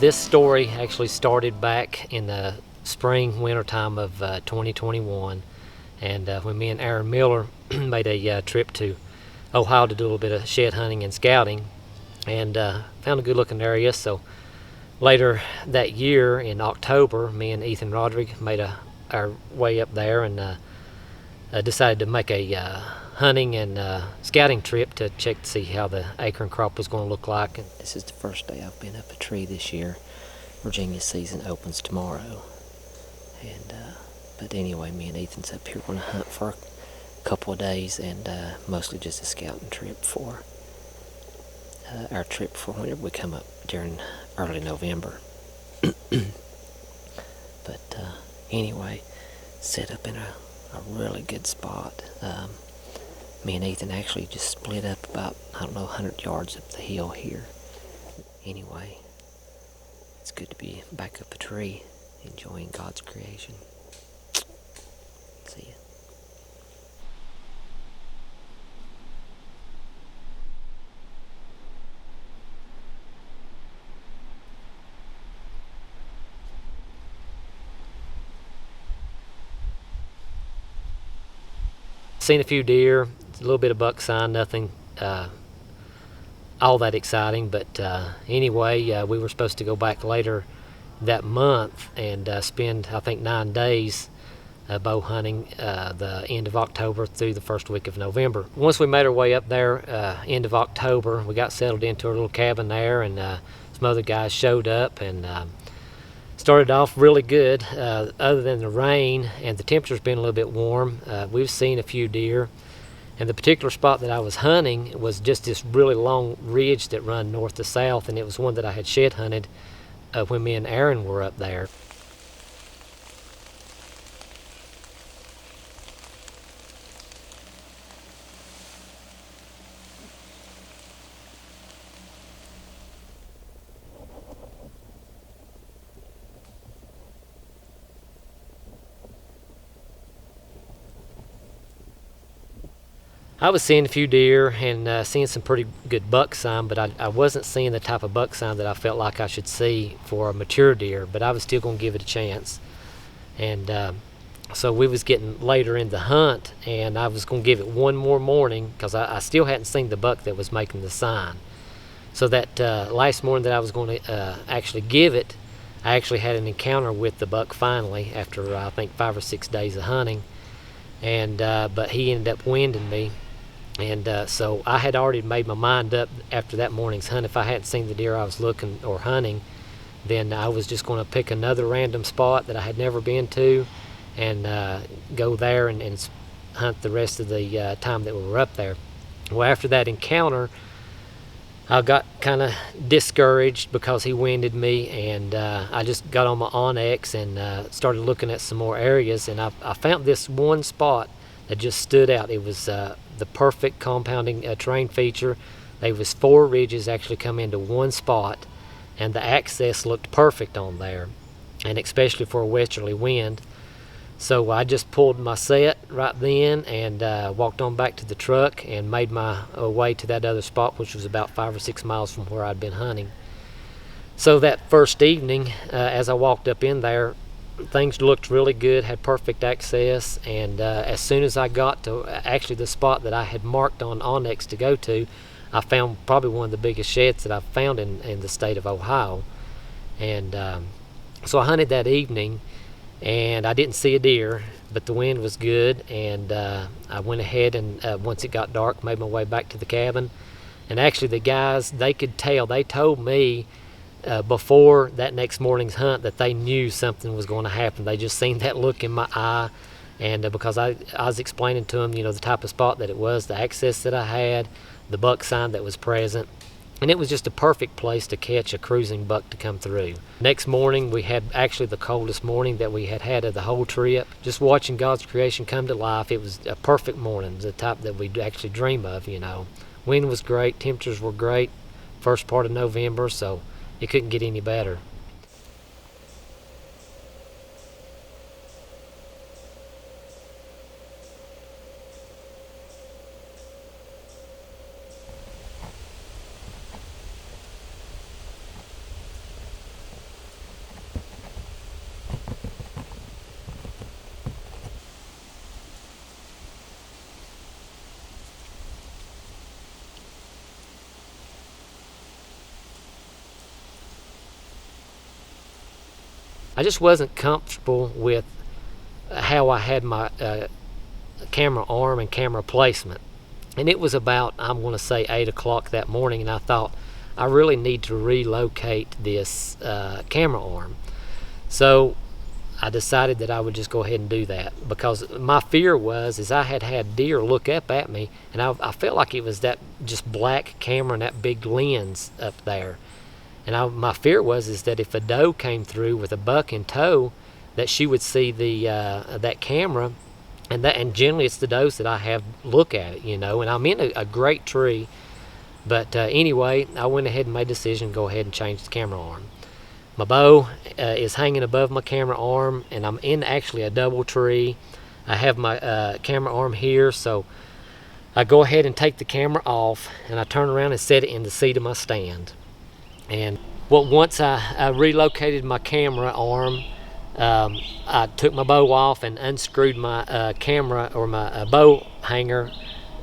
This story actually started back in the spring, winter time of 2021, and when me and Aaron Miller made a trip to Ohio to do a little bit of shed hunting and scouting, and found a good looking area. So later that year in October, me and Ethan Roderick made our way up there and decided to make a hunting and scouting trip to check to see how the acorn crop was going to look like. And this is the first day I've been up a tree this year. Virginia season opens tomorrow, and but anyway, me and Ethan's up here going to hunt for a couple of days, and mostly just a scouting trip for our trip for whenever we come up during early November. But anyway, set up in a really good spot. Me and Ethan actually just split up about, 100 yards up the hill here. Anyway, it's good to be back up a tree, enjoying God's creation. See ya. Seen a few deer, a little bit of buck sign, nothing all that exciting, but anyway, we were supposed to go back later that month and spend, I think, 9 days bow hunting the end of October through the first week of November. Once we made our way up there, end of October, we got settled into our little cabin there, and some other guys showed up and started off really good. Other than the rain and the temperature's been a little bit warm, we've seen a few deer. And the particular spot that I was hunting was just this really long ridge that run north to south, and it was one that I had shed hunted when me and Aaron were up there. I was seeing a few deer and seeing some pretty good buck sign, but I wasn't seeing the type of buck sign that I felt like I should see for a mature deer, but I was still going to give it a chance. And so we was getting later in the hunt, and I was going to give it one more morning because I still hadn't seen the buck that was making the sign. So that last morning that I was going to actually give it, I actually had an encounter with the buck finally after I think 5 or 6 days of hunting, and but he ended up winding me. And so I had already made my mind up after that morning's hunt. If I hadn't seen the deer I was looking or hunting, then I was just going to pick another random spot that I had never been to and go there and hunt the rest of the time that we were up there. Well, after that encounter, I got kind of discouraged because he winded me, and I just got on my Onyx and started looking at some more areas, and I found this one spot that just stood out. It was the perfect compounding terrain feature. There was 4 ridges actually come into one spot, and the access looked perfect on there, and especially for a westerly wind. So I just pulled my set right then and walked on back to the truck and made my way to that other spot, which was about 5 or 6 miles from where I'd been hunting. So that first evening, as I walked up in there, things looked really good, had perfect access, and as soon as I got to actually the spot that I had marked on Onyx to go to, I found probably one of the biggest sheds that I've found in the state of Ohio. And so I hunted that evening, and I didn't see a deer, but the wind was good, and I went ahead and once it got dark, made my way back to the cabin. And actually the guys, they could tell, they told me before that next morning's hunt that they knew something was going to happen. They just seen that look in my eye, and because I was explaining to them, the type of spot that it was, the access that I had, the buck sign that was present, and it was just a perfect place to catch a cruising buck to come through. Next morning, we had actually the coldest morning that we had of the whole trip. Just watching God's creation come to life, it was a perfect morning, the type that we'd actually dream of. Wind was great, temperatures were great, first part of November, so it couldn't get any better. I just wasn't comfortable with how I had my camera arm and camera placement. And it was about, I'm going to say 8 o'clock that morning, and I thought I really need to relocate this camera arm. So I decided that I would just go ahead and do that, because my fear is I had deer look up at me, and I felt like it was that just black camera and that big lens up there. And my fear is that if a doe came through with a buck in tow, that she would see the that camera, and generally it's the does that I have look at it, and I'm in a great tree. But anyway, I went ahead and made a decision to go ahead and change the camera arm. My bow is hanging above my camera arm, and I'm in actually a double tree. I have my camera arm here, so I go ahead and take the camera off, and I turn around and set it in the seat of my stand. And once I relocated my camera arm, I took my bow off and unscrewed my camera, or my bow hanger,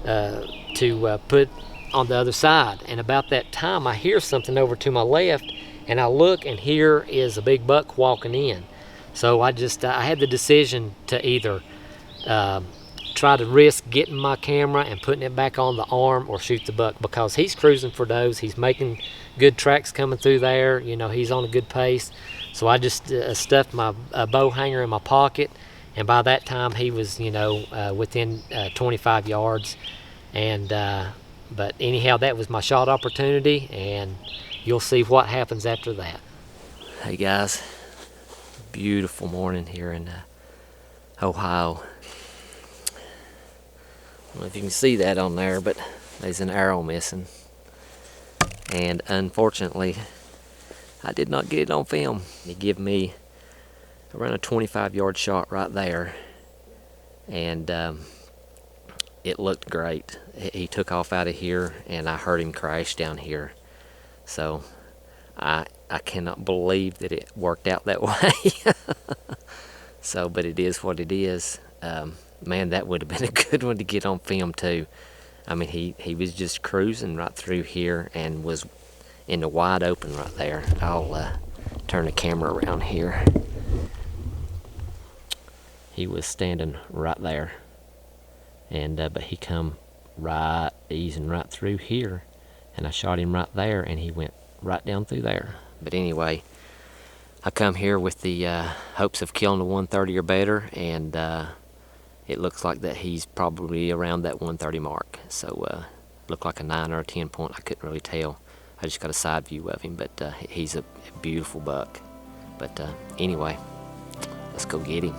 to put on the other side. And about that time, I hear something over to my left, and I look, and here is a big buck walking in. So I had the decision to either try to risk getting my camera and putting it back on the arm, or shoot the buck, because he's cruising for does. He's making good tracks coming through there. He's on a good pace. So I just stuffed my bow hanger in my pocket, and by that time he was within 25 yards. And but anyhow, that was my shot opportunity, and you'll see what happens after that. Hey guys, beautiful morning here in Ohio. I don't know if you can see that on there, but there's an arrow missing, and unfortunately I did not get it on film. He gave me around a 25-yard shot right there, and it looked great. He took off out of here, and I heard him crash down here. So I cannot believe that it worked out that way. So, but it is what it is. Man, that would have been a good one to get on film too. I mean, he was just cruising right through here and was in the wide open right there. I'll turn the camera around here. He was standing right there, and but he come right easing right through here, and I shot him right there, and he went right down through there. But anyway, I come here with the hopes of killing a 130 or better, and it looks like that he's probably around that 130 mark. So looked like a 9 or a 10 point. I couldn't really tell. I just got a side view of him, but he's a beautiful buck. But anyway, let's go get him.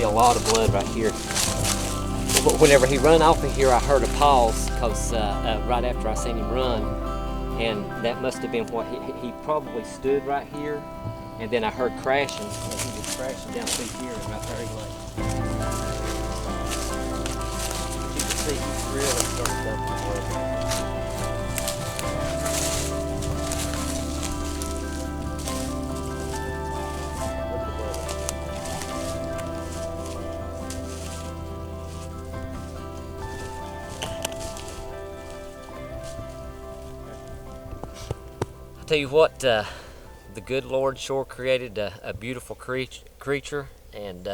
A lot of blood right here. Whenever he run off of here, I heard a pause, because right after I seen him run, and that must have been what he probably stood right here, and then I heard crashing, and he was crashing down through here, and right there he lay. You can see he's really starting to go for blood. Tell you what, the good Lord sure created a beautiful creature, and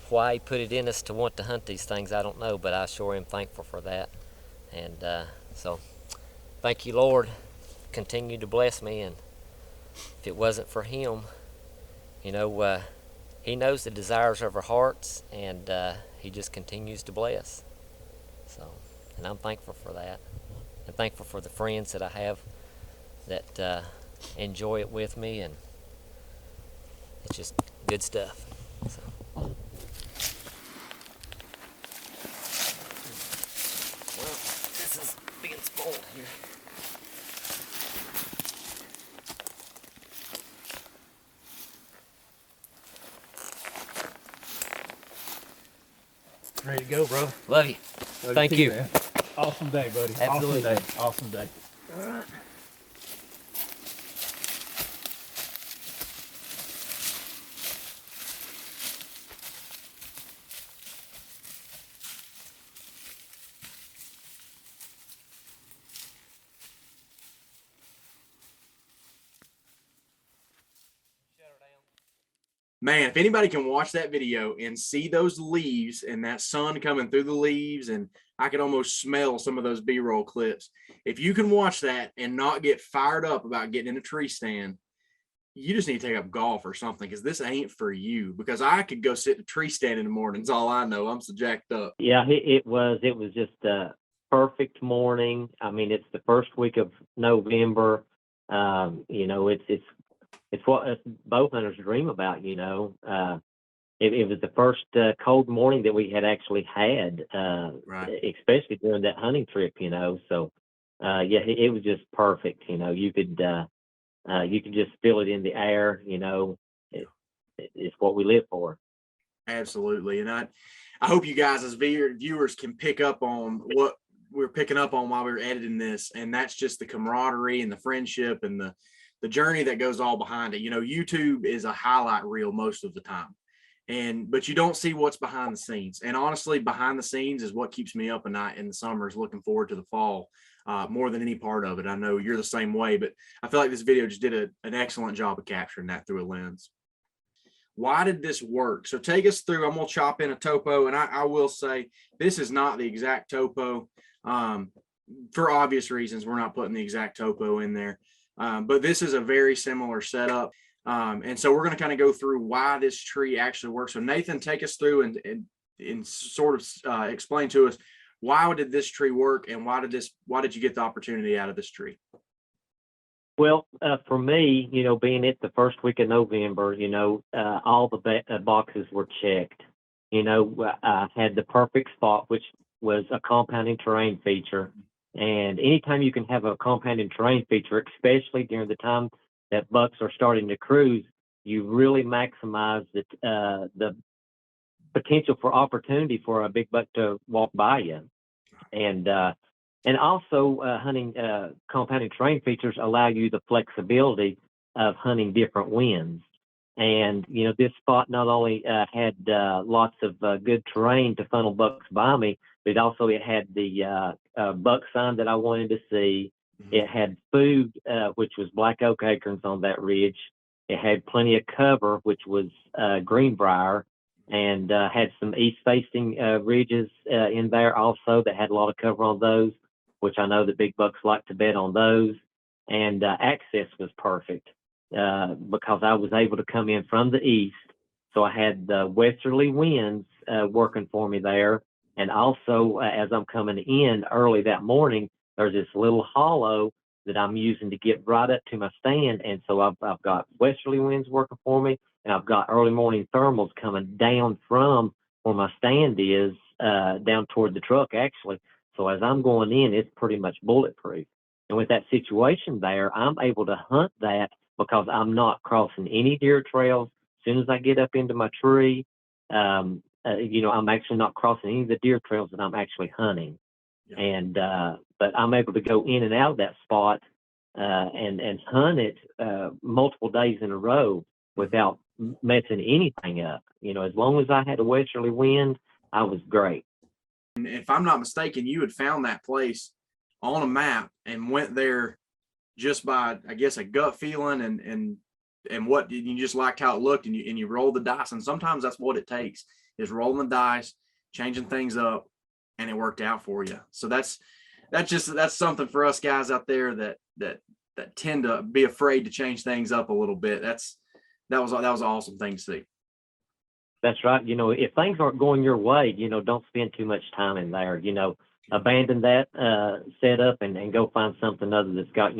why he put it in us to want to hunt these things, I don't know, but I sure am thankful for that. And so thank you, Lord. Continue to bless me, and if it wasn't for him, he knows the desires of our hearts, and he just continues to bless. So, and I'm thankful for that. and thankful for the friends that I have that enjoy it with me, and it's just good stuff. So. Well, this is being spoiled here. Ready to go, bro? Love you. Thank you. Man. Awesome day, buddy. Absolutely. Awesome day. Awesome day. All right. Man, if anybody can watch that video and see those leaves and that sun coming through the leaves, and I could almost smell some of those B-roll clips. If you can watch that and not get fired up about getting in a tree stand, you just need to take up golf or something, because this ain't for you. Because I could go sit in a tree stand in the mornings. All I know, I'm so jacked up. Yeah, it was just a perfect morning. I mean, it's the first week of November. You know, it's what us bow hunters dream about. You know, it was the first cold morning that we had actually had, Right. especially during that hunting trip. You know, so yeah, it was just perfect. You know, you could just feel it in the air. You know, it's what we live for. Absolutely. And I hope you guys as viewers can pick up on what we're picking up on while we were editing this. And that's just the camaraderie and the friendship and the journey that goes all behind it. You know, YouTube is a highlight reel most of the time. But you don't see what's behind the scenes. And honestly, behind the scenes is what keeps me up at night in the summers, looking forward to the fall more than any part of it. I know you're the same way, but I feel like this video just did an excellent job of capturing that through a lens. Why did this work? So take us through. I'm going to chop in a topo, and I will say this is not the exact topo. For obvious reasons, we're not putting the exact topo in there. But this is a very similar setup. And so we're going to kind of go through why this tree actually works. So Nathan, take us through and sort of explain to us, why did this tree work, and why did you get the opportunity out of this tree? Well, for me, you know, being it the first week of November, you know, all the boxes were checked. You know, I had the perfect spot, which was a compounding terrain feature. And anytime you can have a compounding terrain feature, especially during the time that bucks are starting to cruise, you really maximize the potential for opportunity for a big buck to walk by you. And also hunting compounding terrain features allow you the flexibility of hunting different winds. And, you know, this spot not only had lots of good terrain to funnel bucks by me, but it had the buck sign that I wanted to see. It had food, which was black oak acorns on that ridge. It had plenty of cover, which was greenbrier, and had some east-facing ridges in there also that had a lot of cover on those, which I know the big bucks like to bet on those. And access was perfect because I was able to come in from the east. So I had the westerly winds working for me there. And also, as I'm coming in early that morning, there's this little hollow that I'm using to get right up to my stand. And so I've got westerly winds working for me, and I've got early morning thermals coming down from where my stand is, down toward the truck, actually. So as I'm going in, it's pretty much bulletproof. And with that situation there, I'm able to hunt that because I'm not crossing any deer trails. As soon as I get up into my tree, you know, I'm actually not crossing any of the deer trails that I'm actually hunting. Yeah. And but I'm able to go in and out of that spot and hunt it multiple days in a row without messing anything up. You know, as long as I had a westerly wind, I was great. And if I'm not mistaken, you had found that place on a map and went there just by, I guess, a gut feeling and what you just liked how it looked, and you rolled the dice. And sometimes that's what it takes, is rolling the dice, changing things up, and it worked out for you. So that's something for us guys out there that tend to be afraid to change things up a little bit. That was an awesome thing to see. That's right. You know, if things aren't going your way, you know, don't spend too much time in there. You know, abandon that setup and go find something other that's got,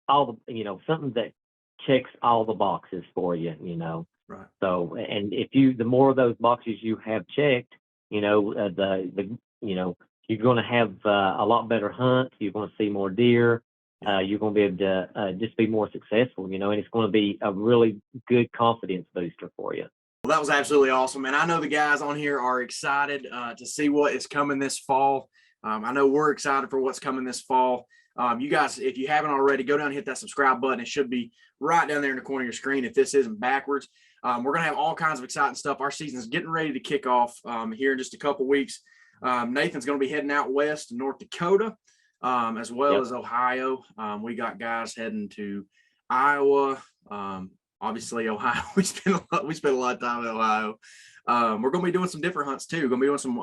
all the, something that checks all the boxes for you, Right. So, and if the more of those boxes you have checked, you're going to have a lot better hunts. You're going to see more deer. You're going to be able to just be more successful, and it's going to be a really good confidence booster for you. Well, that was absolutely awesome. And I know the guys on here are excited to see what is coming this fall. I know we're excited for what's coming this fall. You guys, if you haven't already, go down and hit that subscribe button. It should be right down there in the corner of your screen if this isn't backwards. We're going to have all kinds of exciting stuff. Our season is getting ready to kick off here in just a couple weeks. Nathan's going to be heading out west to North Dakota, as well as Ohio. We got guys heading to Iowa, obviously Ohio. We spent a lot of time in Ohio. We're going to be doing some different hunts too. Going to be doing some,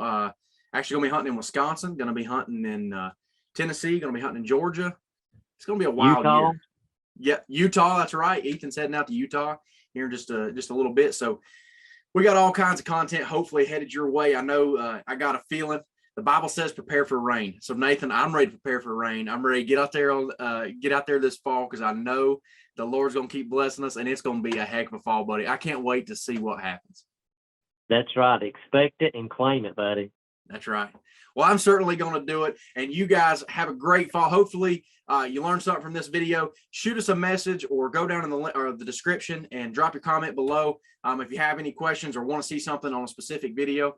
actually going to be hunting in Wisconsin, going to be hunting in Tennessee, going to be hunting in Georgia. It's going to be a wild year. Yeah, Utah. That's right. Ethan's heading out to Utah here in just a little bit. So we got all kinds of content hopefully headed your way. I know I got a feeling the Bible says prepare for rain. So Nathan, I'm ready to prepare for rain. I'm ready to get out there this fall because I know the Lord's going to keep blessing us and it's going to be a heck of a fall, buddy. I can't wait to see what happens. That's right. Expect it and claim it, buddy. That's right. Well, I'm certainly going to do it. And you guys have a great fall. Hopefully you learned something from this video. Shoot us a message or go down in the description and drop your comment below if you have any questions or want to see something on a specific video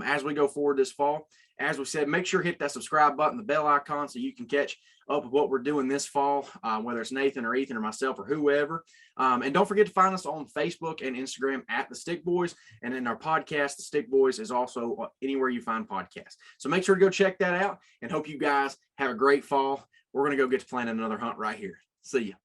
as we go forward this fall. As we said, make sure to hit that subscribe button, the bell icon, so you can catch up with what we're doing this fall, whether it's Nathan or Ethan or myself or whoever. And don't forget to find us on Facebook and Instagram at the Stickboys. And then our podcast, the Stickboys, is also anywhere you find podcasts. So make sure to go check that out and hope you guys have a great fall. We're going to go get to planning another hunt right here. See ya.